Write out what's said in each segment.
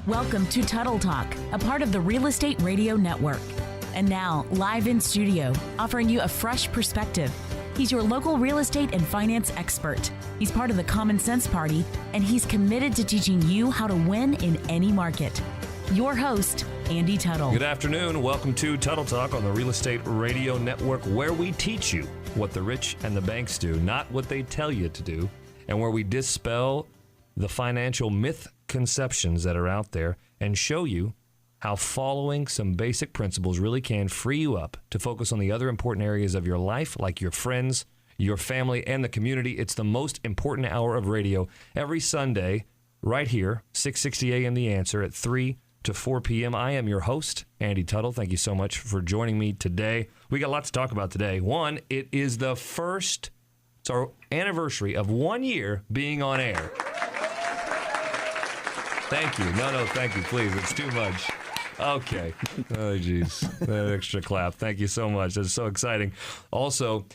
Welcome to Tuttle Talk, a part of the Real Estate Radio Network. And now, live in studio, offering you a fresh perspective. He's your local real estate and finance expert. He's part of the Common Sense Party, and he's committed to teaching you how to win in any market. Your host, Andy Tuttle. Good afternoon. Welcome to Tuttle Talk on the Real Estate Radio Network, where we teach you what the rich and the banks do, not what they tell you to do, and where we dispel the financial misconceptions that are out there and show you how following some basic principles really can free you up to focus on the other important areas of your life, like your friends, your family, and the community. It's the most important hour of radio every Sunday right here, 6:60 a.m. The Answer at 3 to 4 p.m. I am your host, Andy Tuttle. Thank you so much for joining me today. We got a lot to talk about today. One, it is it's our anniversary of 1 year being on air. Thank you. No, thank you, please. It's too much. Okay. Oh, geez. That extra clap. Thank you so much. That's so exciting. Also,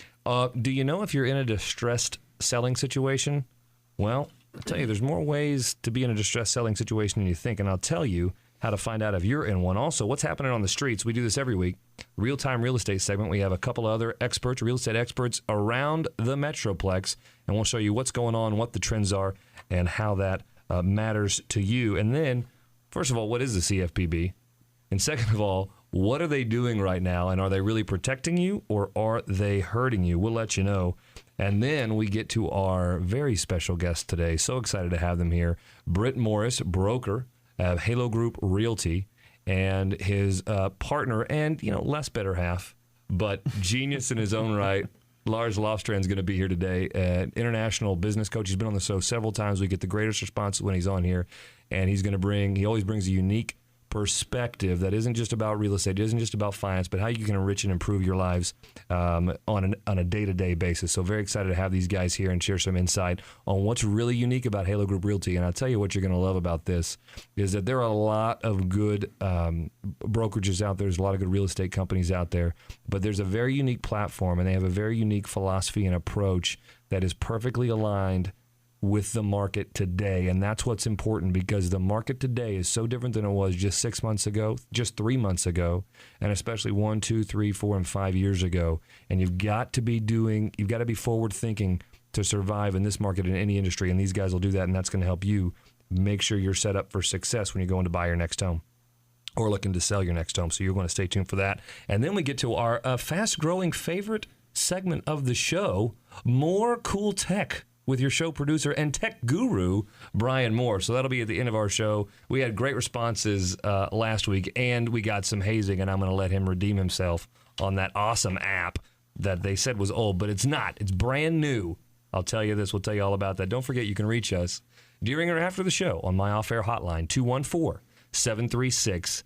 do you know if you're in a distressed selling situation? Well, I'll tell you, there's more ways to be in a distressed selling situation than you think, and I'll tell you how to find out if you're in one. Also, what's happening on the streets? We do this every week. Real-time real estate segment. We have a couple of other experts, real estate experts around the Metroplex, and we'll show you what's going on, what the trends are, and how that matters to you. And then, first of all, what is the CFPB? And second of all, what are they doing right now? And are they really protecting you or are they hurting you? We'll let you know. And then we get to our very special guest today. So excited to have them here. Britt Morris, broker of Halo Group Realty, and his partner and, less better half, but genius in his own right, Lars Lofstrand is going to be here today, an international business coach. He's been on the show several times. We get the greatest response when he's on here, and he always brings a unique perspective that isn't just about real estate, it isn't just about finance, but how you can enrich and improve your lives on a day-to-day basis. So very excited to have these guys here and share some insight on what's really unique about Halo Group Realty. And I'll tell you what you're going to love about this is that there are a lot of good brokerages out there. There's a lot of good real estate companies out there, but there's a very unique platform, and they have a very unique philosophy and approach that is perfectly aligned with the market today. And that's what's important, because the market today is so different than it was just 6 months ago, just 3 months ago, and especially 1, 2, 3, 4, and 5 years ago. And you've got to be forward thinking to survive in this market in any industry. And these guys will do that. And that's going to help you make sure you're set up for success when you're going to buy your next home or looking to sell your next home. So you're going to stay tuned for that. And then we get to our fast growing favorite segment of the show, More Cool Tech, with your show producer and tech guru, Brian Moore. So that'll be at the end of our show. We had great responses last week, and we got some hazing, and I'm going to let him redeem himself on that awesome app that they said was old, but it's not. It's brand new. I'll tell you this. We'll tell you all about that. Don't forget, you can reach us during or after the show on my off-air hotline, 214-736-9696,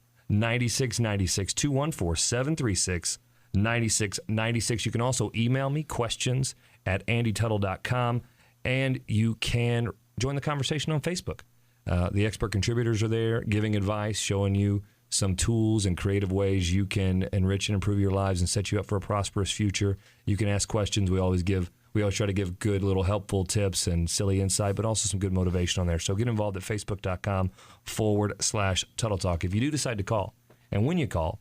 214-736-9696. You can also email me questions at andytuttle.com. And you can join the conversation on Facebook. The expert contributors are there giving advice, showing you some tools and creative ways you can enrich and improve your lives and set you up for a prosperous future. You can ask questions. We always try to give good little helpful tips and silly insight, but also some good motivation on there. So get involved at facebook.com/Tuttle Talk. If you do decide to call, and when you call,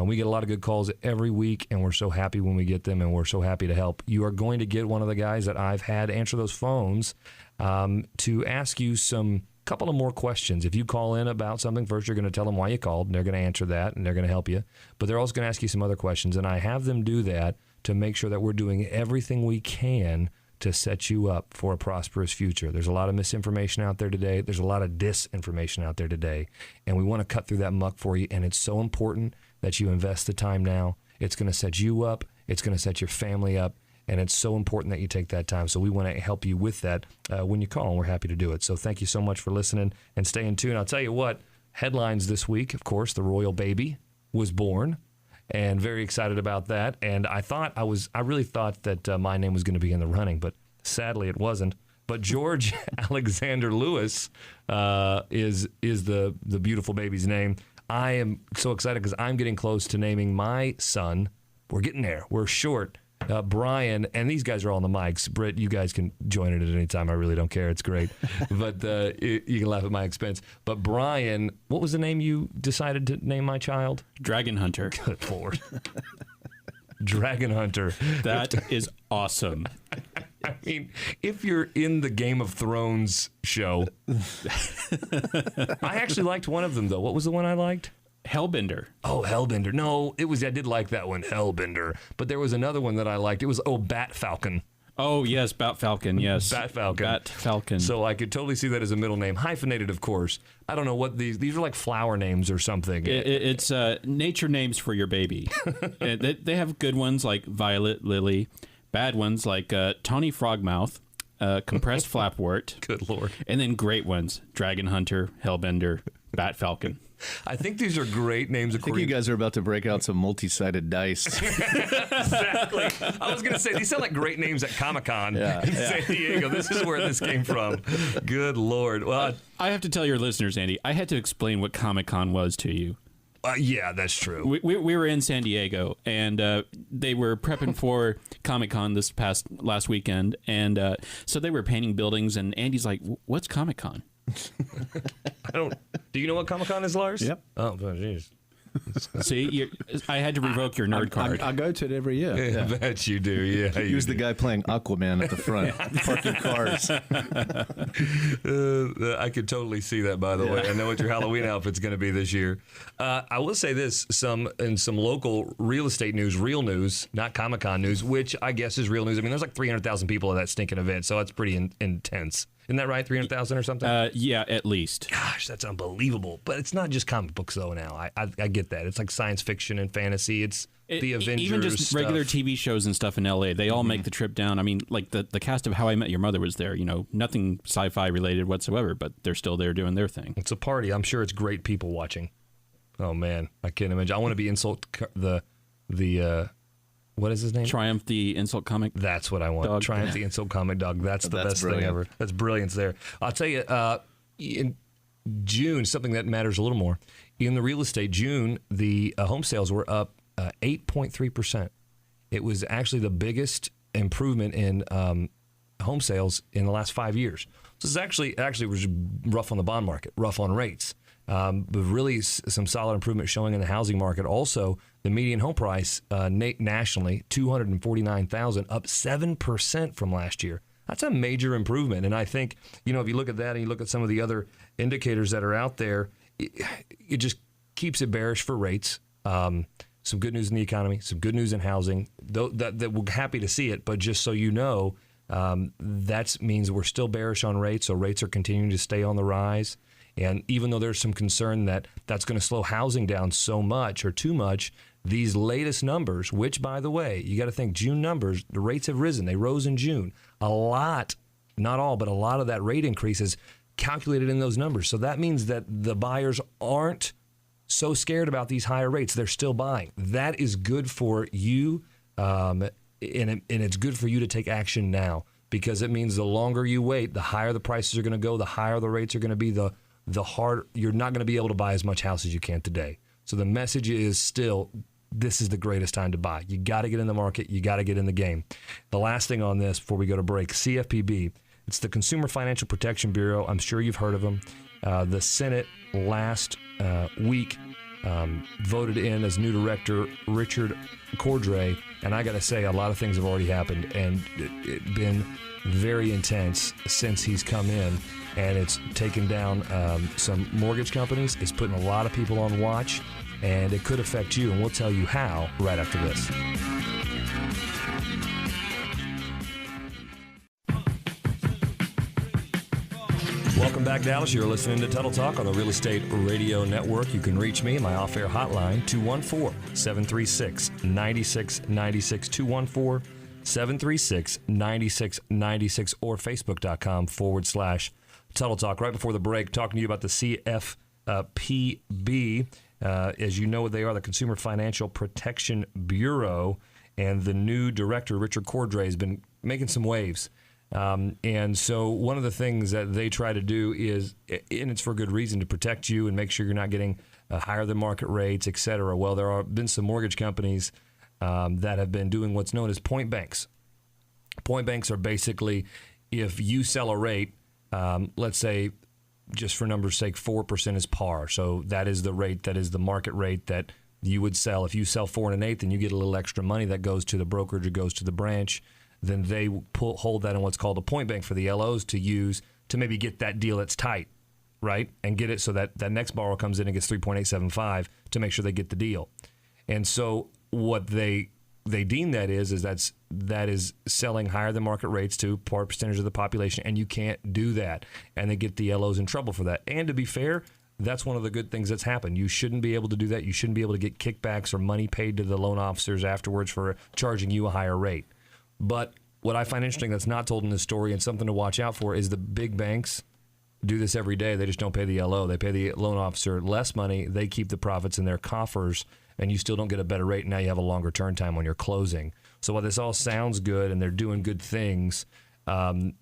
we get a lot of good calls every week, and we're so happy when we get them, and we're so happy to help. You are going to get one of the guys that I've had answer those phones to ask you couple of more questions. If you call in about something, first you're going to tell them why you called, and they're going to answer that, and they're going to help you. But they're also going to ask you some other questions, and I have them do that to make sure that we're doing everything we can to set you up for a prosperous future. There's a lot of misinformation out there today. There's a lot of disinformation out there today, and we want to cut through that muck for you, and it's so important that you invest the time now. It's going to set you up. It's going to set your family up. And it's so important that you take that time. So we want to help you with that when you call, and we're happy to do it. So thank you so much for listening and staying tuned. I'll tell you what, headlines this week, of course, the royal baby was born, and very excited about that. And I really thought that my name was going to be in the running, but sadly it wasn't. But George Alexander Lewis is the beautiful baby's name. I am so excited because I'm getting close to naming my son. We're getting there. We're short Brian, and these guys are all on the mics. Britt, you guys can join it at any time. I really don't care. It's great. But you can laugh at my expense. But Brian, what was the name you decided to name my child? Dragon Hunter. Good Lord. Dragon Hunter. That is awesome. I mean, if you're in the Game of Thrones show, I actually liked one of them, though. What was the one I liked? Hellbender. Oh, Hellbender. No, I did like that one, Hellbender. But there was another one that I liked. It was, Bat Falcon. Oh, yes, Bat Falcon, yes. Bat Falcon. Bat Falcon. So I could totally see that as a middle name. Hyphenated, of course. I don't know what these are like flower names or something. It's nature names for your baby. They have good ones like Violet, Lily. Bad ones like Tawny Frogmouth, Compressed Flapwort. Good Lord. And then great ones, Dragon Hunter, Hellbender, Bat Falcon. I think these are great names. I think you guys are about to break out some multi-sided dice. Exactly. I was going to say, these sound like great names at Comic-Con in San Diego. This is where this came from. Good Lord. Well, I have to tell your listeners, Andy, I had to explain what Comic-Con was to you. Yeah, that's true. We were in San Diego, and they were prepping for Comic-Con last weekend, and so they were painting buildings, and Andy's like, what's Comic-Con? Do you know what Comic-Con is, Lars? Yep. Oh, jeez. See, I had to revoke your nerd card. I go to it every year. Yeah. I bet you do. Yeah, he was the guy playing Aquaman at the front, parking cars. I could totally see that, by the way. I know what your Halloween outfit's going to be this year. I will say this, some local real estate news, real news, not Comic-Con news, which I guess is real news. I mean, there's like 300,000 people at that stinking event, so that's pretty intense. Isn't that right? 300,000 or something? Yeah, at least. Gosh, that's unbelievable. But it's not just comic books, though, now. I get that. It's like science fiction and fantasy. It's the Avengers even just stuff. Regular TV shows and stuff in L.A., they all make the trip down. I mean, like the cast of How I Met Your Mother was there. You know, nothing sci-fi related whatsoever, but they're still there doing their thing. It's a party. I'm sure it's great people watching. Oh, man. I can't imagine. I want to be what is his name? Triumph the Insult Comic. That's what I want. Dog. Triumph the Insult Comic Dog. That's the best brilliant. thing ever. That's brilliance there. I'll tell you, in June, something that matters a little more. In the real estate, June, the home sales were up 8.3%. It was actually the biggest improvement in home sales in the last 5 years. So this actually was rough on the bond market, rough on rates. But really some solid improvement showing in the housing market. Also, the median home price nationally, $249,000, up 7% from last year. That's a major improvement. And I think, if you look at that and you look at some of the other indicators that are out there, it just keeps it bearish for rates. Some good news in the economy, some good news in housing. That we're happy to see it, but just so you know, that means we're still bearish on rates, so rates are continuing to stay on the rise. And even though there's some concern that that's going to slow housing down so much or too much, these latest numbers, which, by the way, you got to think June numbers, the rates have risen. They rose in June. A lot, not all, but a lot of that rate increase is calculated in those numbers. So that means that the buyers aren't so scared about these higher rates. They're still buying. That is good for you, and it's good for you to take action now, because it means the longer you wait, the higher the prices are going to go, the higher the rates are going to be, the harder you're not going to be able to buy as much house as you can today. So the message is still, this is the greatest time to buy. You got to get in the market. You got to get in the game. The last thing on this before we go to break, CFPB, it's the Consumer Financial Protection Bureau. I'm sure you've heard of them. The Senate last week voted in as new director Richard Cordray, and I got to say, a lot of things have already happened, and it's been very intense since he's come in, and it's taken down some mortgage companies. It's putting a lot of people on watch, and it could affect you, and we'll tell you how right after this. Welcome back, Dallas. You're listening to Tuttle Talk on the Real Estate Radio Network. You can reach me, my off-air hotline, 214-736-9696, 214-736-9696, or facebook.com/Tuttle Talk. Right before the break, talking to you about the CFPB. As you know what they are, the Consumer Financial Protection Bureau, and the new director, Richard Cordray, has been making some waves. And so one of the things that they try to do is, and it's for good reason, to protect you and make sure you're not getting higher than market rates, et cetera. Well, there have been some mortgage companies that have been doing what's known as point banks. Point banks are basically, if you sell a rate, let's say, just for numbers' sake, 4% is par. So that is the rate, that is the market rate that you would sell. If you sell 4 1/8, then you get a little extra money that goes to the brokerage or goes to the branch. Then they hold that in what's called a point bank for the LOs to use to maybe get that deal that's tight, right? And get it so that that next borrower comes in and gets 3.875 to make sure they get the deal. And so what they deem that is that is selling higher than market rates to par percentage of the population, and you can't do that. And they get the LOs in trouble for that. And to be fair, that's one of the good things that's happened. You shouldn't be able to do that. You shouldn't be able to get kickbacks or money paid to the loan officers afterwards for charging you a higher rate. But what I find interesting that's not told in this story and something to watch out for is the big banks do this every day. They just don't pay the LO. They pay the loan officer less money. They keep the profits in their coffers, and you still don't get a better rate. Now you have a longer turn time when you're closing. So while this all sounds good and they're doing good things,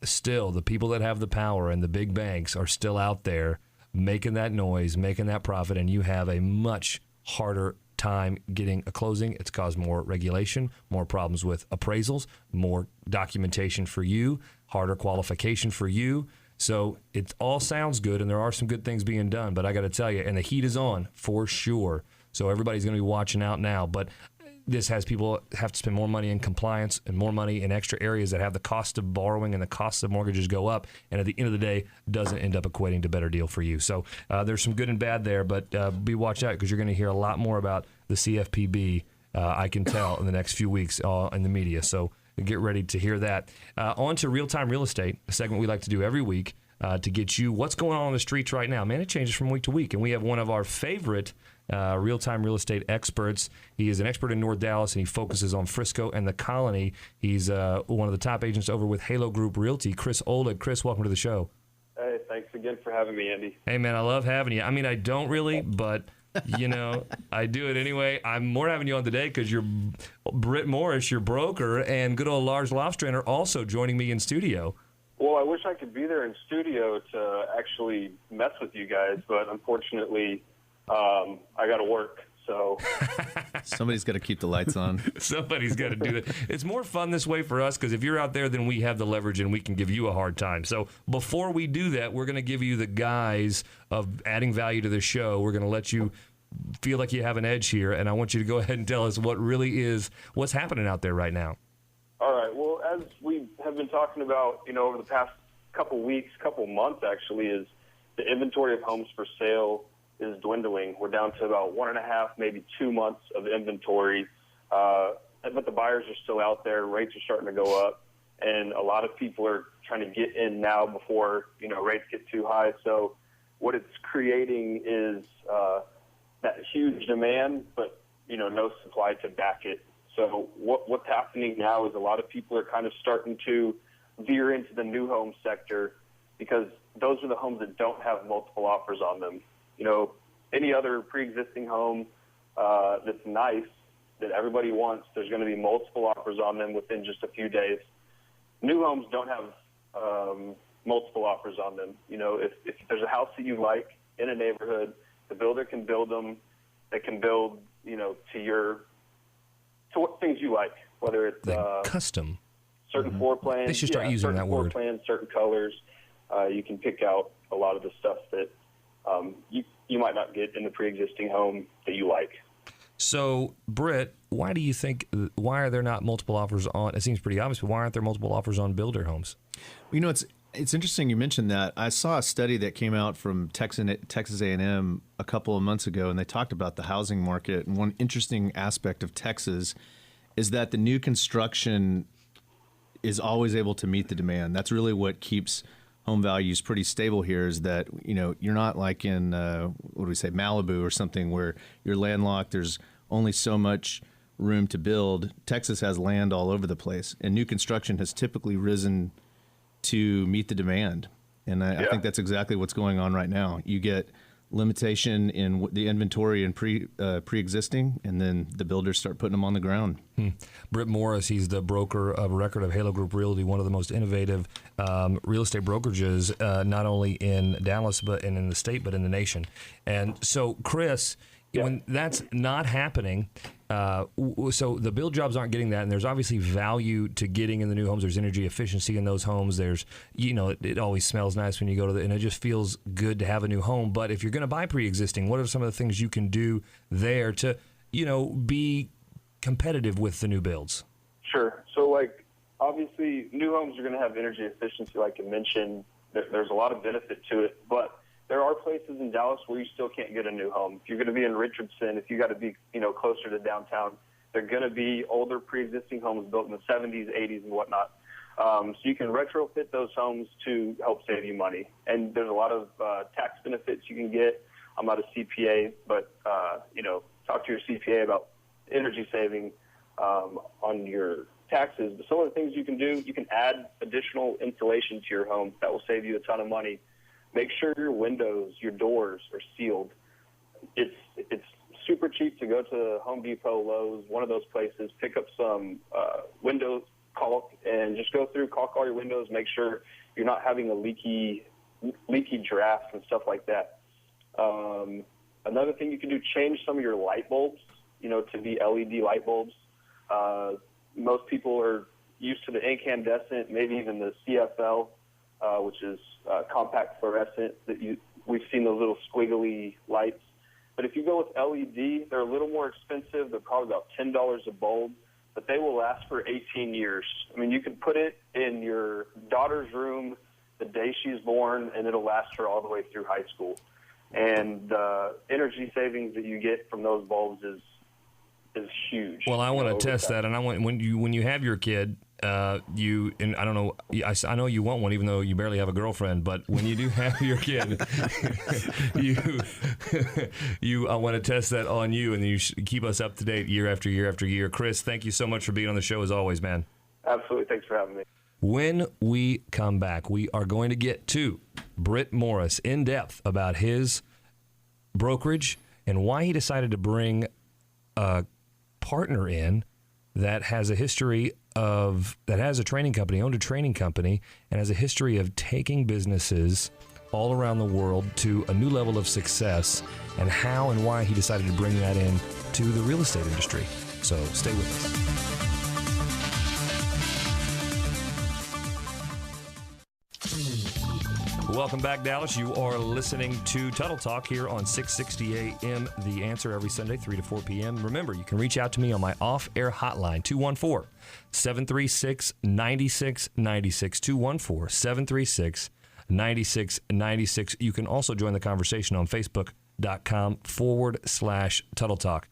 still the people that have the power and the big banks are still out there making that noise, making that profit, and you have a much harder time getting a closing. It's caused more regulation, more problems with appraisals, more documentation for you, harder qualification for you. So it all sounds good, and there are some good things being done, but I got to tell you, and the heat is on for sure. So everybody's going to be watching out now, but this has people have to spend more money in compliance and more money in extra areas that have the cost of borrowing and the cost of mortgages go up, and at the end of the day, doesn't end up equating to a better deal for you. So there's some good and bad there, but be watch out because you're going to hear a lot more about the CFPB, I can tell, in the next few weeks in the media. So get ready to hear that. On to Real-Time Real Estate, a segment we like to do every week to get you what's going on the streets right now. Man, it changes from week to week, and we have one of our favorite real-time real estate experts. He is an expert in North Dallas, and he focuses on Frisco and the Colony. He's one of the top agents over with Halo Group Realty, Chris Oleg. Chris, welcome to the show. Hey, thanks again for having me, Andy. Hey, man, I love having you. I mean, I don't really, but, you know, I do it anyway. I'm more having you on today because you're Britt Morris, your broker, and good old Lars Lofstrand are also joining me in studio. Well, I wish I could be there in studio to actually mess with you guys, but unfortunately, I got to work, so. Somebody's got to keep the lights on. Somebody's got to do that. It's more fun this way for us because if you're out there, then we have the leverage and we can give you a hard time. So before we do that, we're going to give you the guise of adding value to the show. We're going to let you feel like you have an edge here, and I want you to go ahead and tell us what really is, what's happening out there right now. All right. Well, as we have been talking about, over the past couple weeks, couple months actually, is the inventory of homes for sale is dwindling. We're down to about 1.5, maybe 2 months of inventory, but the buyers are still out there. Rates are starting to go up, and a lot of people are trying to get in now before rates get too high. So what it's creating is that huge demand, but no supply to back it. So what's happening now is a lot of people are kind of starting to veer into the new home sector because those are the homes that don't have multiple offers on them. Any other pre-existing home that's nice, that everybody wants, there's going to be multiple offers on them within just a few days. New homes don't have multiple offers on them. If there's a house that you like in a neighborhood, the builder can build them. They can build, to what things you like, whether it's custom. Certain floor plans. They should start using that word. Certain floor plans, certain colors. You can pick out a lot of the stuff that you might not get in the pre-existing home that you like. So, Britt, why are there not multiple offers on, it seems pretty obvious, but why aren't there multiple offers on builder homes? It's interesting you mentioned that. I saw a study that came out from Texas A&M a couple of months ago, and they talked about the housing market. And one interesting aspect of Texas is that the new construction is always able to meet the demand. That's really what keeps home values pretty stable here, is that, you're not like in, Malibu or something where you're landlocked. There's only so much room to build. Texas has land all over the place, and new construction has typically risen to meet the demand. And I think that's exactly what's going on right now. You get limitation in the inventory and pre-existing, and then the builders start putting them on the ground. Britt Morris, he's the broker of record of Halo Group Realty, one of the most innovative real estate brokerages, not only in Dallas and in the state, but in the nation. And so, Chris, when that's not happening, So the build jobs aren't getting that, and there's obviously value to getting in the new homes. There's energy efficiency in those homes. There's, it always smells nice when you go to and it just feels good to have a new home. But if you're going to buy pre-existing, what are some of the things you can do there to, be competitive with the new builds? Sure. So, obviously, new homes are going to have energy efficiency, like you mentioned. There's a lot of benefit to it, but there are places in Dallas where you still can't get a new home. If you're going to be in Richardson, if you got to be, closer to downtown, they're going to be older pre-existing homes built in the 70s, 80s, and whatnot. So you can retrofit those homes to help save you money. And there's a lot of tax benefits you can get. I'm not a CPA, but, talk to your CPA about energy saving on your taxes. But some of the things you can do, you can add additional insulation to your home that will save you a ton of money. Make sure your windows, your doors are sealed. It's super cheap to go to Home Depot, Lowe's, one of those places, pick up some window caulk and just go through, caulk all your windows, make sure you're not having a leaky drafts and stuff like that. Another thing you can do, change some of your light bulbs, to be LED light bulbs. Most people are used to the incandescent, maybe even the CFL, which is compact fluorescent. We've seen those little squiggly lights. But if you go with LED, they're a little more expensive. They're probably about $10 a bulb, but they will last for 18 years. I mean, you can put it in your daughter's room the day she's born, and it'll last her all the way through high school. And the energy savings that you get from those bulbs is huge. Well, I want to test that, and I want when you have your kid, I don't know, I know you want one, even though you barely have a girlfriend. But when you do have your kid, I want to test that on you, and then you keep us up to date year after year after year. Chris, thank you so much for being on the show as always, man. Absolutely, thanks for having me. When we come back, we are going to get to Britt Morris in depth about his brokerage and why he decided to bring a partner in that has a history that has a training company, owned a training company, and has a history of taking businesses all around the world to a new level of success, and how and why he decided to bring that in to the real estate industry. So stay with us. Welcome back, Dallas. You are listening to Tuttle Talk here on 660 AM The Answer every Sunday, 3 to 4 p.m. Remember, you can reach out to me on my off-air hotline, 214-736-9696, 214-736-9696. You can also join the conversation on Facebook.com/Tuttle Talk.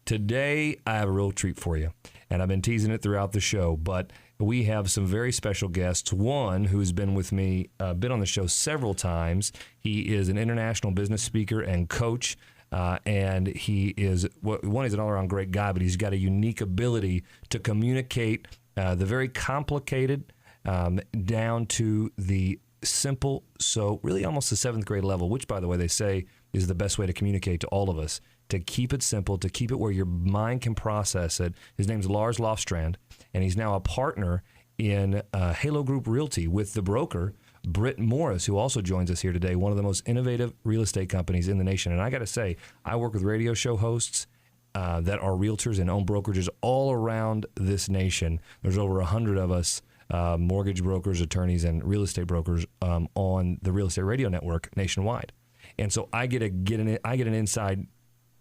Today, I have a real treat for you, and I've been teasing it throughout the show, but we have some very special guests. One who's been with me, been on the show several times. He is an international business speaker and coach, and he is, he's an all-around great guy, but he's got a unique ability to communicate the very complicated down to the simple, so really almost the 7th grade level, which, by the way, they say is the best way to communicate to all of us, to keep it simple, to keep it where your mind can process it. His name's Lars Lofstrand, and he's now a partner in Halo Group Realty with the broker, Britt Morris, who also joins us here today, one of the most innovative real estate companies in the nation. And I got to say, I work with radio show hosts that are realtors and own brokerages all around this nation. There's over 100 of us, mortgage brokers, attorneys, and real estate brokers on the Real Estate Radio Network nationwide. And so I get an inside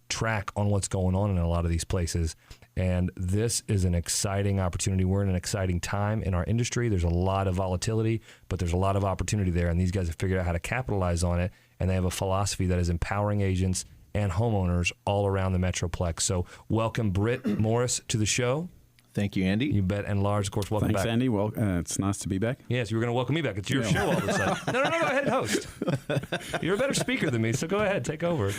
track on what's going on in a lot of these places. And this is an exciting opportunity. We're in an exciting time in our industry. There's a lot of volatility, but there's a lot of opportunity there. And these guys have figured out how to capitalize on it. And they have a philosophy that is empowering agents and homeowners all around the Metroplex. So welcome Britt Morris to the show. Thank you, Andy. You bet. And Lars, of course, welcome Thanks, back. Andy. Well, it's nice to be back. Yes, you were going to welcome me back. It's your show all of a sudden. No, go ahead and host. You're a better speaker than me, so go ahead, take over.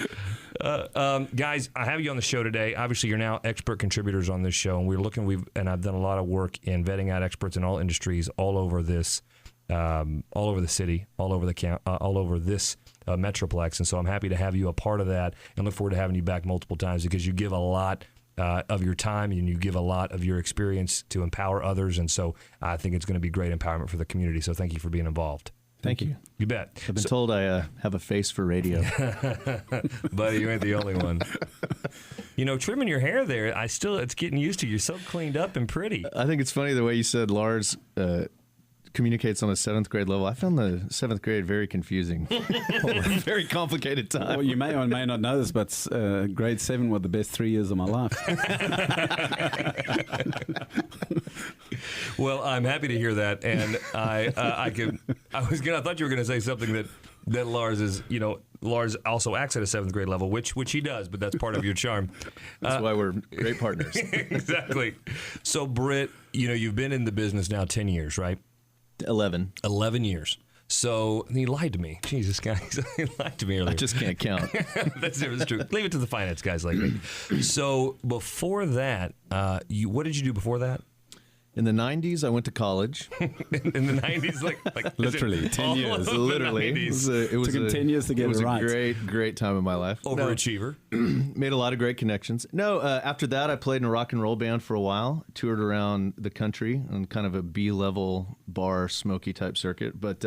Guys, I have you on the show today. Obviously, you're now expert contributors on this show, and I've done a lot of work in vetting out experts in all industries all over this, all over the city, all over this Metroplex. And so I'm happy to have you a part of that, and look forward to having you back multiple times, because you give a lot of your time, and you give a lot of your experience to empower others. And so I think it's going to be great empowerment for the community. So thank you for being involved. Thank you. You bet. I've been told I have a face for radio. Buddy, you ain't the only one. trimming your hair there, it's getting used to. You're so cleaned up and pretty. I think it's funny the way you said Lars communicates on a 7th grade level. I found the 7th grade very confusing. Very complicated time. Well, you may or may not know this, but grade 7 were the best 3 years of my life. Well, I'm happy to hear that, and I thought you were going to say something that Lars is, Lars also acts at a 7th grade level, which he does, but that's part of your charm. That's why we're great partners. Exactly. So, Britt, you've been in the business now 10 years, right? 11 years. So he lied to me. Jesus, guys, he lied to me earlier. I just can't count. That's true. Leave it to the finance guys like me. So before that, what did you do before that? In the 90s, I went to college. In the 90s, like literally 10 years. Literally, it took him 10 years to get it right. It was a great time in my life. Overachiever. Made a lot of great connections. No, after that, I played in a rock and roll band for a while. Toured around the country on kind of a B-level bar, smoky type circuit, but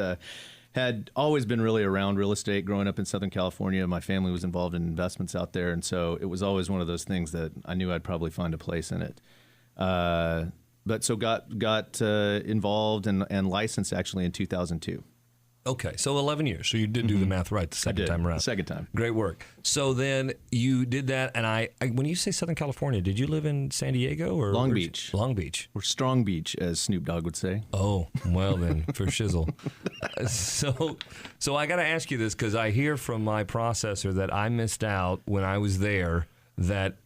had always been really around real estate. Growing up in Southern California, my family was involved in investments out there, and so it was always one of those things that I knew I'd probably find a place in it. But so got involved and licensed actually in 2002. Okay, so 11 years. So you did do the math right the second time around. The second time. Great work. So then you did that, and I when you say Southern California, did you live in San Diego or Long Beach? Long Beach. Or Strong Beach, as Snoop Dogg would say. Oh, well then, for shizzle. So I got to ask you this because I hear from my processor that I missed out when I was there that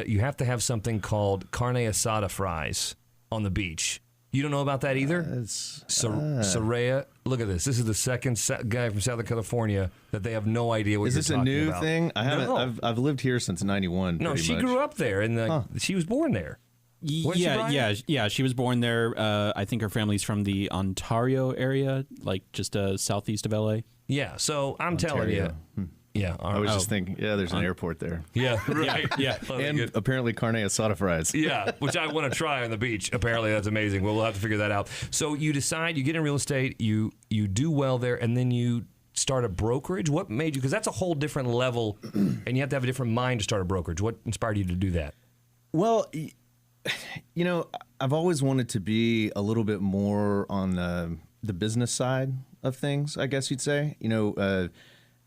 you have to have something called carne asada fries on the beach. You don't know about that either? Soraya, look at this. This is the second guy from Southern California that they have no idea what you're talking about. Is this a new thing? I haven't. No. I've lived here since '91. No, she grew up there, and she was born there. Yeah. She was born there. I think her family's from the Ontario area, like just southeast of LA. Yeah. So I'm telling you. Yeah, I was just thinking, there's an airport there. Yeah, right. Yeah. And apparently carne asada fries. Yeah, which I want to try on the beach. Apparently that's amazing. Well, we'll have to figure that out. So you decide, you get in real estate, you do well there, and then you start a brokerage. What made you, because that's a whole different level, and you have to have a different mind to start a brokerage. What inspired you to do that? Well, I've always wanted to be a little bit more on the business side of things, I guess you'd say.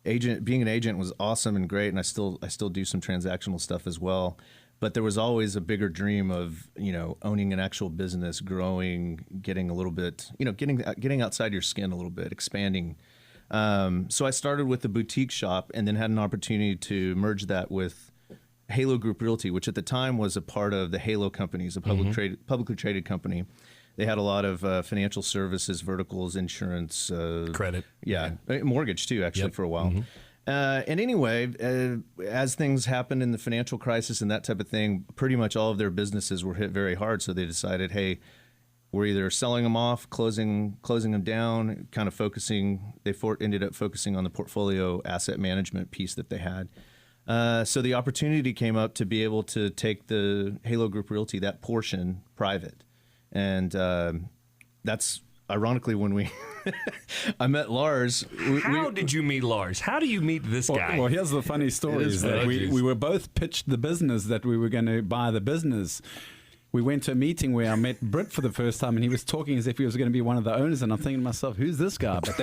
Being an agent was awesome and great, and I still do some transactional stuff as well. But there was always a bigger dream of owning an actual business, growing, getting a little bit, getting outside your skin a little bit, expanding. So I started with the boutique shop, and then had an opportunity to merge that with Halo Group Realty, which at the time was a part of the Halo companies, a publicly traded company. They had a lot of financial services verticals, insurance, credit, mortgage too, actually, for a while. And anyway, as things happened in the financial crisis and that type of thing, pretty much all of their businesses were hit very hard. So they decided, hey, we're either selling them off, closing them down, kind of focusing. They ended up focusing on the portfolio asset management piece that they had. So the opportunity came up to be able to take the Halo Group Realty, that portion, private. And that's ironically when I met Lars. How did you meet Lars? How do you meet this guy? Well, here's the funny story: is that we were both pitched the business that we were going to buy the business. We went to a meeting where I met Britt for the first time, and he was talking as if he was going to be one of the owners. And I'm thinking to myself, "Who's this guy?" But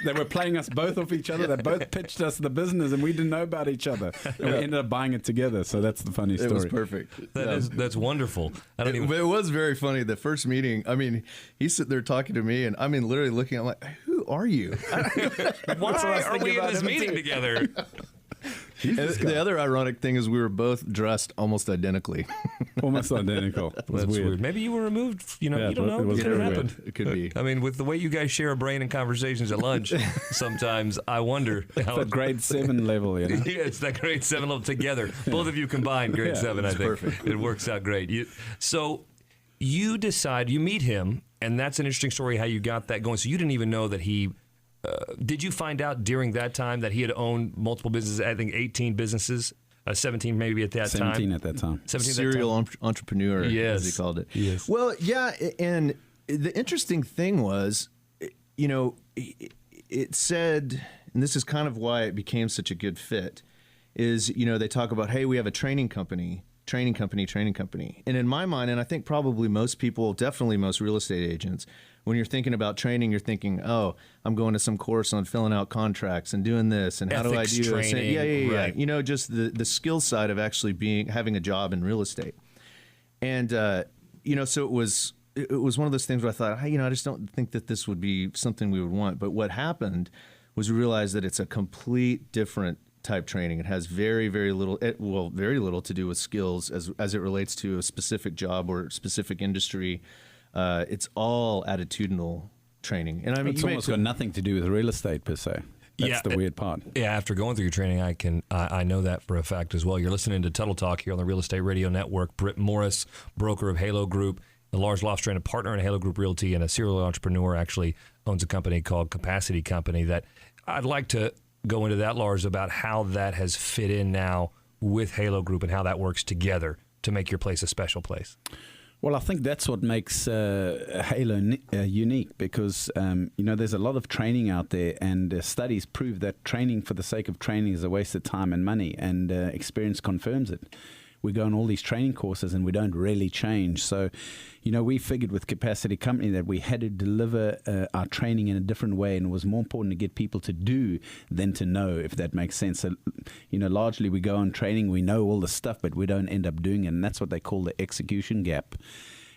they were playing us both off each other. They both pitched us the business, and we didn't know about each other. And we ended up buying it together. So that's the funny story. It was perfect. That's wonderful. It was very funny. The first meeting, he's sitting there talking to me, and literally looking. I'm like, "Who are you?" Why are we in this meeting together? The other ironic thing is we were both dressed almost identically. Almost identical. That's weird. Maybe you were removed. You don't know. What could have happened. It could be. With the way you guys share a brain and conversations at lunch, sometimes I wonder. It's that grade 7 level, Yeah, it's that grade 7 level together. Both of you combined, grade 7, I think. Perfect. It works out great. So you decide, you meet him, and that's an interesting story how you got that going. So you didn't even know that he... did you find out during that time that he had owned multiple businesses, I think 18 businesses, 17 maybe at that 17 at that time. 17 serial entrepreneur, as he called it. Yes. Well, yeah, and the interesting thing was, it said, and this is kind of why it became such a good fit, is, they talk about, hey, we have a training company. And in my mind, and I think probably most people, definitely most real estate agents, when you're thinking about training, you're thinking, oh, I'm going to some course on filling out contracts and doing this, and how do I do this? Yeah. Right. Just the skill side of actually having a job in real estate. And, so it was one of those things where I thought, hey, I just don't think that this would be something we would want. But what happened was we realized that it's a complete different type training. It has very, very little, very little to do with skills as it relates to a specific job or specific industry. It's all attitudinal training. And I mean, it's almost got nothing to do with real estate per se. That's the weird part. Yeah, after going through your training, I know that for a fact as well. You're listening to Tuttle Talk here on the Real Estate Radio Network. Britt Morris, broker of Halo Group, Lars Lofstrand, a partner in Halo Group Realty and a serial entrepreneur, actually owns a company called Capacity Company. That I'd like to go into that, Lars, about how that has fit in now with Halo Group and how that works together to make your place a special place. Well, I think that's what makes Halo unique because, there's a lot of training out there, and studies prove that training for the sake of training is a waste of time and money, and experience confirms it. We go on all these training courses and we don't really change. So, we figured with Capacity Company that we had to deliver our training in a different way, and it was more important to get people to do than to know, if that makes sense. So, largely we go on training, we know all the stuff, but we don't end up doing it, and that's what they call the execution gap.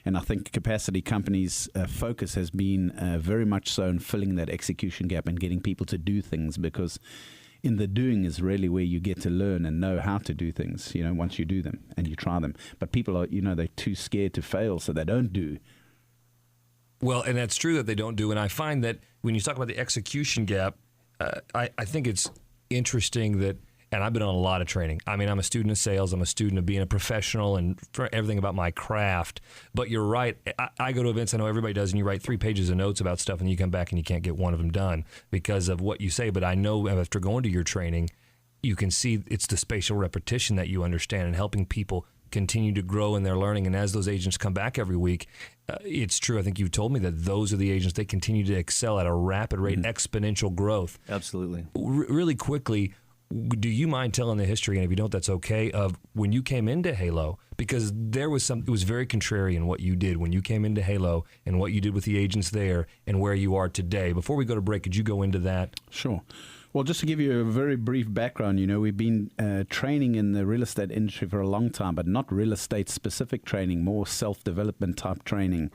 And I think Capacity Company's focus has been very much so in filling that execution gap and getting people to do things, because in the doing is really where you get to learn and know how to do things, once you do them and you try them. But people are, they're too scared to fail, so they don't do. Well, and that's true that they don't do. And I find that when you talk about the execution gap, I think it's interesting that, and I've been on a lot of training. I mean, I'm a student of sales. I'm a student of being a professional and for everything about my craft. But you're right. I go to events, I know everybody does, and you write 3 pages of notes about stuff, and you come back and you can't get one of them done because of what you say. But I know after going to your training, you can see it's the spatial repetition that you understand and helping people continue to grow in their learning. And as those agents come back every week, it's true. I think you've told me that those are the agents, they continue to excel at a rapid rate, exponential growth. Absolutely. Really quickly, do you mind telling the history, and if you don't, that's okay, of when you came into Halo? Because there was it was very contrarian what you did when you came into Halo and what you did with the agents there and where you are today. Before we go to break, could you go into that? Sure. Well, just to give you a very brief background, we've been training in the real estate industry for a long time, but not real estate specific training, more self-development type training,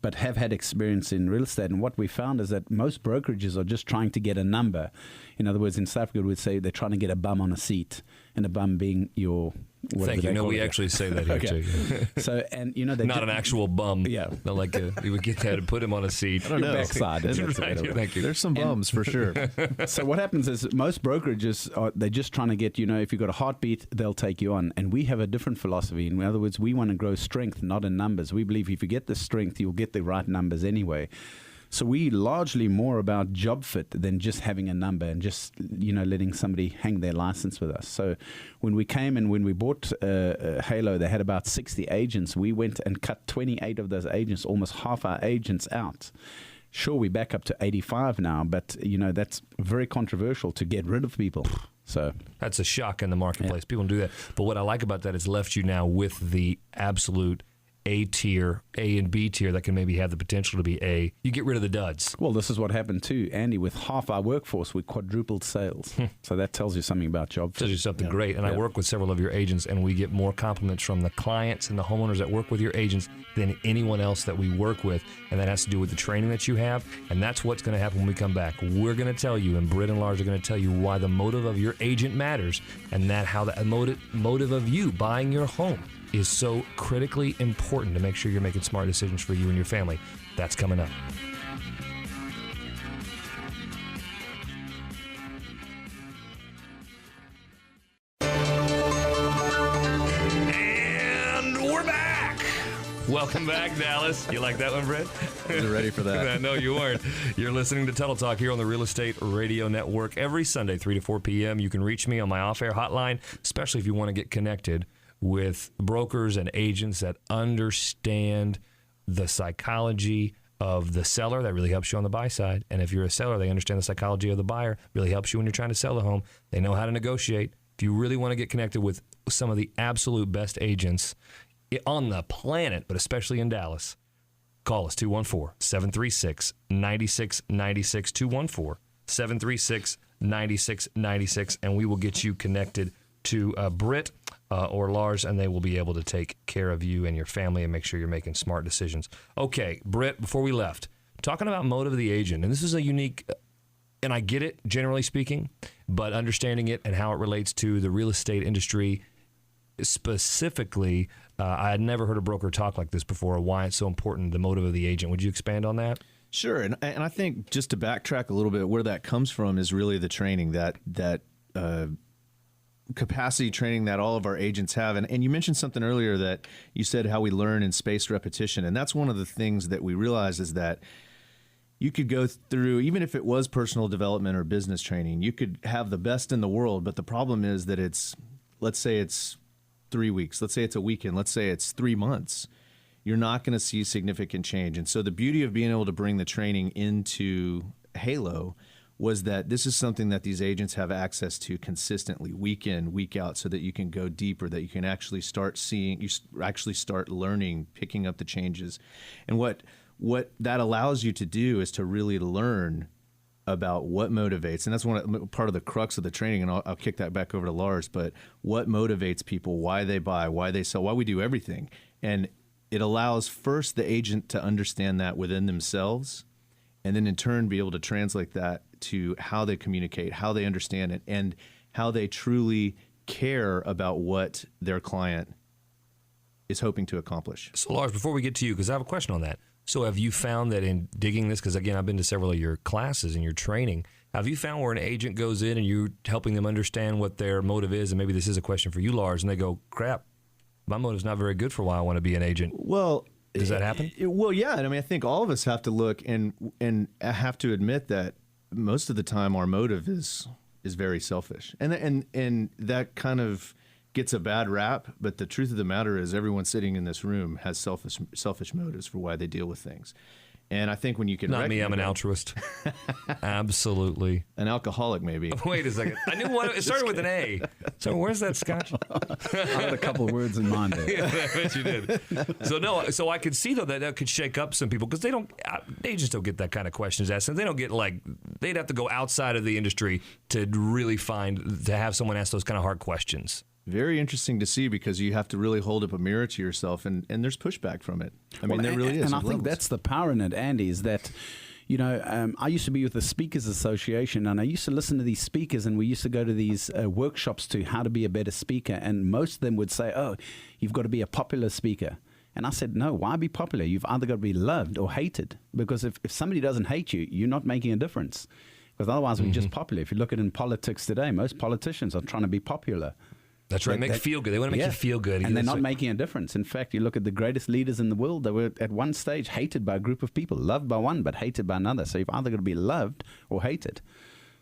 but have had experience in real estate. And what we found is that most brokerages are just trying to get a number. In other words, in South Africa, we'd say they're trying to get a bum on a seat, and a bum being your... Thank you. No, we actually say that here, okay. too. So, and not an actual bum. Yeah. Not like you would get that and put him on a seat. I don't know. Backside. Right. Thank you. There's some bums for sure. So what happens is most brokerages, they're just trying to get, if you've got a heartbeat, they'll take you on. And we have a different philosophy. In other words, we want to grow strength, not in numbers. We believe if you get the strength, you'll get the right numbers anyway. So we largely more about job fit than just having a number and just, letting somebody hang their license with us. So when we came and when we bought Halo, they had about 60 agents. We went and cut 28 of those agents, almost half our agents out. Sure, we're back up to 85 now, but, that's very controversial to get rid of people. So that's a shock in the marketplace. Yeah. People don't do that. But what I like about that is left you now with the absolute A tier, A and B tier that can maybe have the potential to be A. You get rid of the duds. Well, this is what happened too, Andy. With half our workforce, we quadrupled sales. So that tells you something about job fit. Tells you something great. And I work with several of your agents, and we get more compliments from the clients and the homeowners that work with your agents than anyone else that we work with. And that has to do with the training that you have. And that's what's going to happen when we come back. We're going to tell you, and Britt and Lars are going to tell you why the motive of your agent matters, and that how the motive of you buying your home is so critically important to make sure you're making smart decisions for you and your family. That's coming up. And we're back. Welcome back, Dallas. You like that one, Britt? I wasn't ready for that. I know you weren't. You're listening to Tuttle Talk here on the Real Estate Radio Network every Sunday, 3 to 4 p.m. You can reach me on my off-air hotline, especially if you want to get connected with brokers and agents that understand the psychology of the seller. That really helps you on the buy side. And if you're a seller, they understand the psychology of the buyer. Really helps you when you're trying to sell the home. They know how to negotiate. if you really want to get connected with some of the absolute best agents on the planet, but especially in Dallas, call us 214-736-9696, 214-736-9696, and we will get you connected to Britt or Lars, and they will be able to take care of you and your family and make sure you're making smart decisions. Okay, Britt, before we left, talking about motive of the agent, and this is a unique, and I get it, generally speaking, but understanding it and how it relates to the real estate industry specifically, I had never heard a broker talk like this before, why it's so important, the motive of the agent. Would you expand on that? Sure, and I think just to backtrack a little bit, where that comes from is really the training that capacity training that all of our agents have. And you mentioned something earlier that you said how we learn in spaced repetition. And that's one of the things that we realize is that you could go through, even if it was personal development or business training, you could have the best in the world. But the problem is that let's say it's 3 weeks, let's say it's a weekend, let's say it's 3 months. You're not going to see significant change. And so the beauty of being able to bring the training into Halo was that this is something that these agents have access to consistently, week in, week out, so that you can go deeper, that you can actually start seeing, you actually start learning, picking up the changes. And what that allows you to do is to really learn about what motivates, and that's part of the crux of the training, and I'll kick that back over to Lars, but what motivates people, why they buy, why they sell, why we do everything. And it allows first the agent to understand that within themselves, and then in turn be able to translate that to how they communicate, how they understand it, and how they truly care about what their client is hoping to accomplish. So Lars, before we get to you, because I have a question on that. So have you found that in digging this, because again, I've been to several of your classes and your training, have you found where an agent goes in and you're helping them understand what their motive is, and maybe this is a question for you, Lars, and they go, crap, my motive's not very good for why I want to be an agent? Well, does that happen? Well, yeah. And I mean, I think all of us have to look and have to admit that most of the time our motive is very selfish. And that kind of gets a bad rap, but the truth of the matter is everyone sitting in this room has selfish motives for why they deal with things. And I think when you can... Not me, I'm an altruist. Absolutely. An alcoholic, maybe. Wait a second. I knew it started with an A. So where's that scotch? I had a couple of words in mind there. Yeah, I bet you did. So I could see, though, that could shake up some people, because they just don't get that kind of questions asked. And they don't get, they'd have to go outside of the industry to really to have someone ask those kind of hard questions. Very interesting to see, because you have to really hold up a mirror to yourself, and there's pushback from it. I mean, there really is. And I think that's the power in it, Andy, is that, I used to be with the Speakers Association, and I used to listen to these speakers, and we used to go to these workshops to how to be a better speaker, and most of them would say, oh, you've got to be a popular speaker. And I said, no, why be popular? You've either got to be loved or hated, because if somebody doesn't hate you, you're not making a difference, because otherwise we're just popular. If you look at it in politics today, most politicians are trying to be popular. That's right. Make you feel good. They want to make you feel good. And they're not making a difference. In fact, you look at the greatest leaders in the world, they were at one stage hated by a group of people, loved by one, but hated by another. So you've either got to be loved or hated.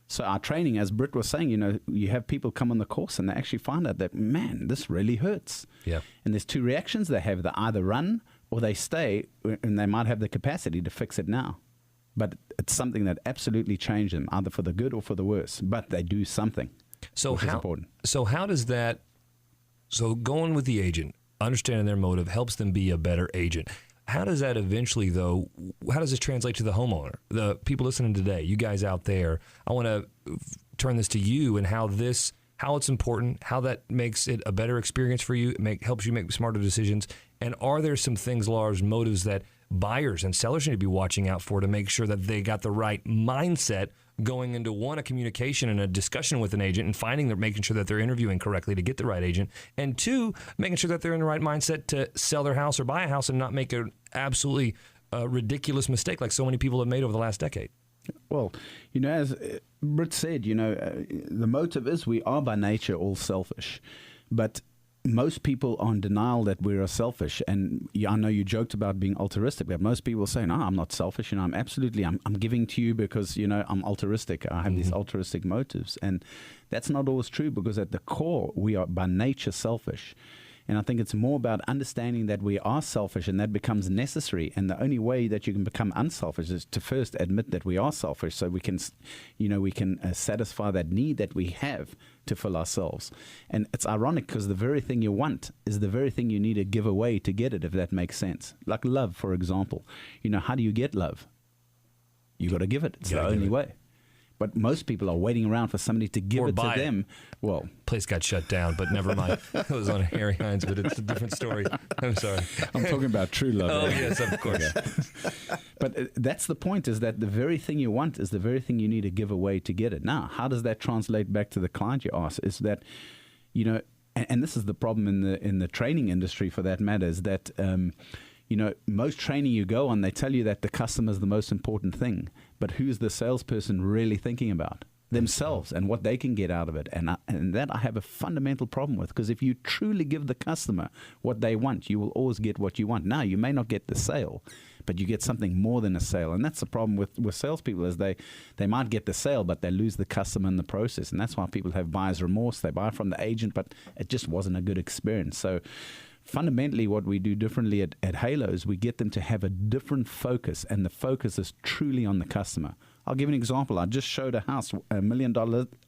So our training, as Britt was saying, you have people come on the course and they actually find out that, man, this really hurts. Yeah. And there's two reactions they have. They either run or they stay, and they might have the capacity to fix it now. But it's something that absolutely changed them, either for the good or for the worse. But they do something. So how does that, going with the agent, understanding their motive helps them be a better agent. How does that eventually, though, how does this translate to the homeowner? The people listening today, you guys out there, I want to turn this to you and how it's important, how that makes it a better experience for you, helps you make smarter decisions. And are there some things, Lars, motives that buyers and sellers need to be watching out for to make sure that they got the right mindset going into, one, a communication and a discussion with an agent, and making sure that they're interviewing correctly to get the right agent, and two, making sure that they're in the right mindset to sell their house or buy a house and not make an absolutely ridiculous mistake like so many people have made over the last decade? Well, as Britt said, the motive is we are by nature all selfish, but most people are in denial that we are selfish. And I know you joked about being altruistic, but most people say, no, I'm not selfish. I'm giving to you because, I'm altruistic. I have these altruistic motives. And that's not always true, because at the core, we are by nature selfish. And I think it's more about understanding that we are selfish, and that becomes necessary. And the only way that you can become unselfish is to first admit that we are selfish, so we can, satisfy that need that we have to fill ourselves. And it's ironic because the very thing you want is the very thing you need to give away to get it, if that makes sense. Like love, for example. How do you get love? You got to give it. It's the only way. But most people are waiting around for somebody to give it to them. Well, place got shut down, but never mind. It was on Harry Hines, but it's a different story. I'm sorry. I'm talking about true love. Oh, yes, of course. But that's the point, is that the very thing you want is the very thing you need to give away to get it. Now, how does that translate back to the client, you ask? Is that, and this is the problem in the training industry, for that matter, is that most training you go on, they tell you that the customer is the most important thing. But who's the salesperson really thinking about? Themselves and what they can get out of it. And that I have a fundamental problem with, because if you truly give the customer what they want, you will always get what you want. Now, you may not get the sale, but you get something more than a sale. And that's the problem with salespeople, is they might get the sale, but they lose the customer in the process. And that's why people have buyer's remorse. They buy from the agent, but it just wasn't a good experience. So fundamentally, what we do differently at Halo is we get them to have a different focus, and the focus is truly on the customer. I'll give an example. I just showed a house, $1 million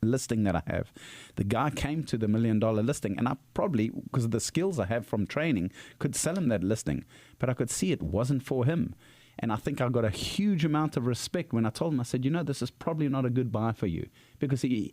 listing that I have. The guy came to the $1 million listing, and I probably, because of the skills I have from training, could sell him that listing, but I could see it wasn't for him. And I think I got a huge amount of respect when I told him, I said, this is probably not a good buy for you, because he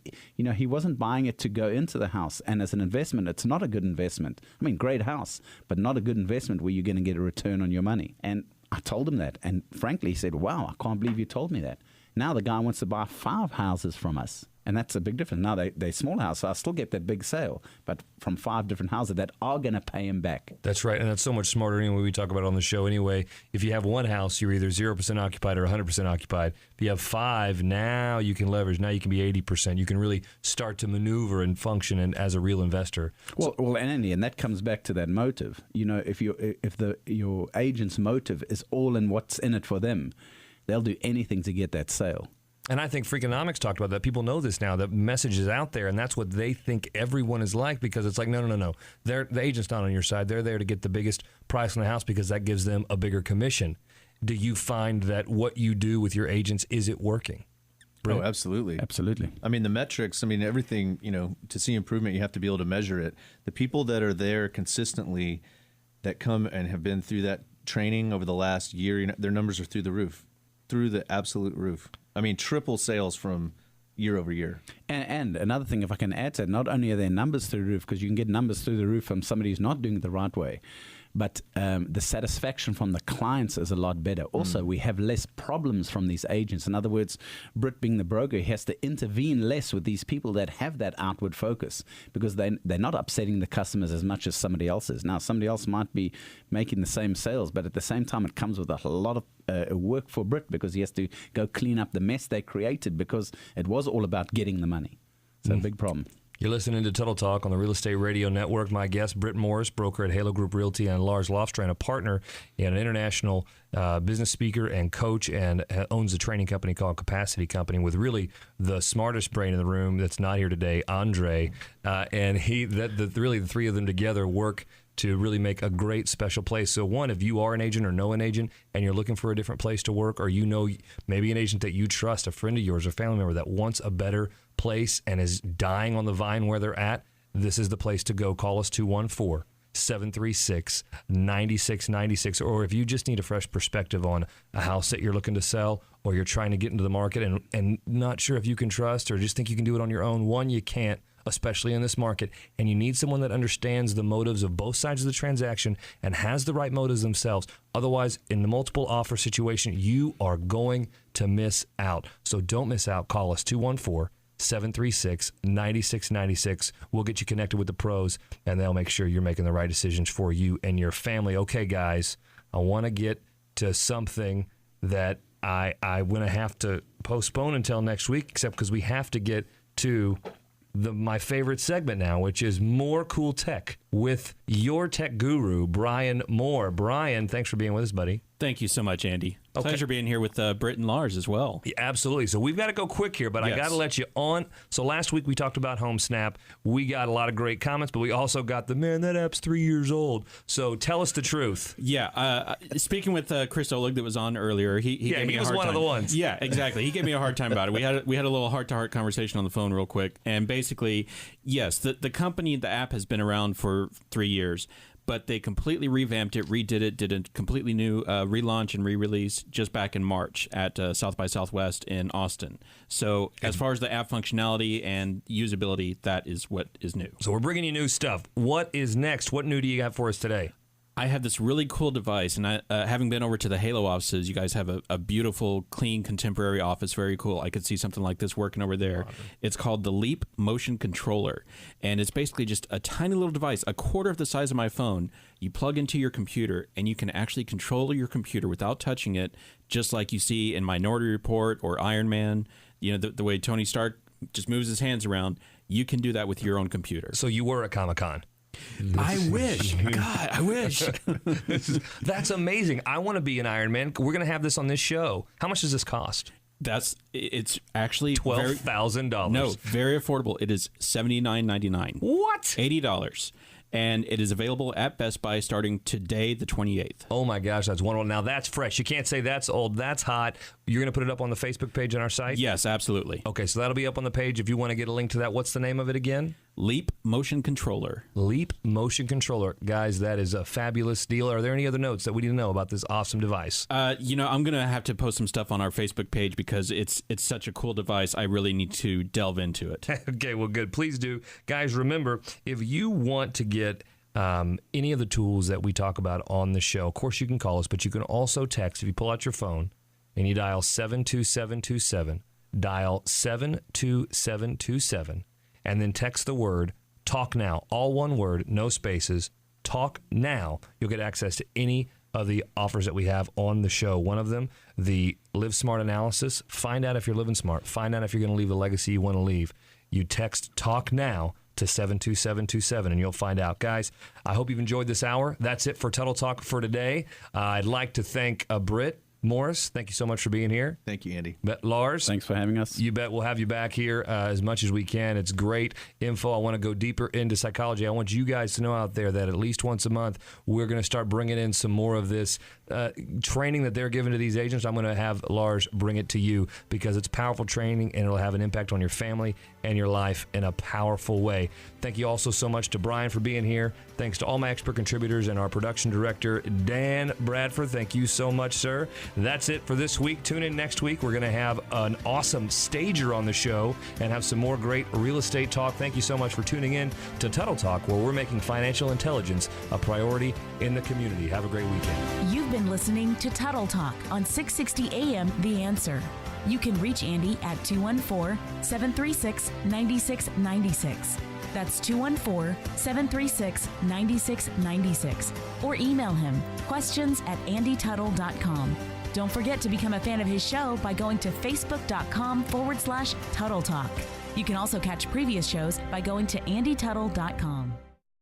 wasn't buying it to go into the house. And as an investment, it's not a good investment. I mean, great house, but not a good investment where you're going to get a return on your money. And I told him that. And frankly, he said, wow, I can't believe you told me that. Now the guy wants to buy 5 houses from us. And that's a big difference. Now they're small houses, so I still get that big sale, but from 5 different houses that are going to pay him back. That's right, and that's so much smarter anyway. We talk about it on the show anyway. If you have one house, you're either 0% occupied or 100% occupied. If you have 5, now you can leverage. Now you can be 80%. You can really start to maneuver and function as a real investor. Well, and that comes back to that motive. If your agent's motive is all in what's in it for them, they'll do anything to get that sale. And I think Freakonomics talked about that. People know this now. The message is out there, and that's what they think everyone is like, because it's like, no. The agent's not on your side. They're there to get the biggest price on the house because that gives them a bigger commission. Do you find that what you do with your agents, is it working? Britt? Oh, absolutely. Absolutely. I mean, the metrics, everything, to see improvement, you have to be able to measure it. The people that are there consistently that come and have been through that training over the last year, their numbers are through the roof, through the absolute roof. Triple sales from year over year. And another thing, if I can add to it, not only are their numbers through the roof, because you can get numbers through the roof from somebody who's not doing it the right way, but the satisfaction from the clients is a lot better. Also, we have less problems from these agents. In other words, Britt being the broker, he has to intervene less with these people that have that outward focus, because they're not upsetting the customers as much as somebody else is. Now, somebody else might be making the same sales, but at the same time, it comes with a lot of work for Britt, because he has to go clean up the mess they created, because it was all about getting the money. So a big problem. You're listening to Tuttle Talk on the Real Estate Radio Network. My guest, Britt Morris, broker at Halo Group Realty, and Lars Lofstrand, a partner and an international business speaker and coach, and owns a training company called Capacity Company, with really the smartest brain in the room that's not here today, Andre. And really the three of them together work to really make a great special place. So one, if you are an agent or know an agent and you're looking for a different place to work, or maybe an agent that you trust, a friend of yours or family member that wants a better place and is dying on the vine where they're at, this is the place to go. Call us 214-736-9696. Or if you just need a fresh perspective on a house that you're looking to sell, or you're trying to get into the market and not sure if you can trust, or just think you can do it on your own. One, you can't, especially in this market, and you need someone that understands the motives of both sides of the transaction and has the right motives themselves. Otherwise, in the multiple offer situation, you are going to miss out. So don't miss out. Call us 214-736-9696. We'll get you connected with the pros, and they'll make sure you're making the right decisions for you and your family. Okay, guys, I want to get to something that I'm going to have to postpone until next week, except because we have to get to my favorite segment now, which is More Cool Tech with your tech guru, Brian Moore. Brian, thanks for being with us, buddy. Thank you so much, Andy. Okay. Pleasure being here with Britt and Lars as well. Yeah, absolutely. So we've got to go quick here, but I got to let you on. So last week we talked about HomeSnap. We got a lot of great comments, but we also got that app's 3 years old. So tell us the truth. Yeah. Speaking with Chris Oleg that was on earlier, he gave me a hard time. He was one of the ones. Yeah, exactly. He gave me a hard time about it. We had a little heart-to-heart conversation on the phone real quick. And basically, yes, the company, the app has been around for 3 years. But they completely revamped it, redid it, did a completely new relaunch and re-release just back in March at South by Southwest in Austin. So as far as the app functionality and usability, that is what is new. So we're bringing you new stuff. What is next? What new do you got for us today? I have this really cool device, and having been over to the Halo offices, you guys have a beautiful, clean, contemporary office. Very cool. I could see something like this working over there. It's called the Leap Motion Controller, and it's basically just a tiny little device, a quarter of the size of my phone. You plug into your computer, and you can actually control your computer without touching it, just like you see in Minority Report or Iron Man. You know, the way Tony Stark just moves his hands around. You can do that with your own computer. So you were at Comic-Con. I wish. God, I wish. That's amazing. I want to be an Iron Man. We're going to have this on this show. How much does this cost? It's actually $12,000. No, very affordable. It is $79.99. What? $80. And it is available at Best Buy starting today, the 28th. Oh my gosh, that's wonderful. Now that's fresh. You can't say that's old. That's hot. You're going to put it up on the Facebook page on our site? Yes, absolutely. Okay, so that'll be up on the page. If you want to get a link to that, what's the name of it again? Leap Motion Controller. Leap Motion Controller. Guys, that is a fabulous deal. Are there any other notes that we need to know about this awesome device? I'm going to have to post some stuff on our Facebook page because it's such a cool device. I really need to delve into it. Okay, well, good. Please do. Guys, remember, if you want to get any of the tools that we talk about on the show, of course, you can call us, but you can also text. If you pull out your phone and you dial 72727, dial 72727, and then text the word Talk Now, all one word, no spaces, Talk Now. You'll get access to any of the offers that we have on the show. One of them, the Live Smart analysis. Find out if you're living smart. Find out if you're going to leave the legacy you want to leave. You text Talk Now to 72727, and you'll find out. Guys, I hope you've enjoyed this hour. That's it for Tuttle Talk for today. I'd like to thank Britt Morris. Thank you so much for being here. Thank you, Andy. Lars, thanks for having us. You bet we'll have you back here as much as we can. It's great info. I want to go deeper into psychology. I want you guys to know out there that at least once a month, we're going to start bringing in some more of this training that they're giving to these agents. I'm going to have Lars bring it to you because it's powerful training and it'll have an impact on your family and your life in a powerful way. Thank you also so much to Brian for being here. Thanks to all my expert contributors and our production director, Dan Bradford. Thank you so much, sir. That's it for this week. Tune in next week. We're going to have an awesome stager on the show and have some more great real estate talk. Thank you so much for tuning in to Tuttle Talk, where we're making financial intelligence a priority in the community. Have a great weekend. You've been listening to Tuttle Talk on 660 AM The Answer. You can reach Andy at 214-736-9696. That's 214-736-9696. Or email him, questions@andytuttle.com. Don't forget to become a fan of his show by going to facebook.com/Tuttle Talk. You can also catch previous shows by going to andytuttle.com.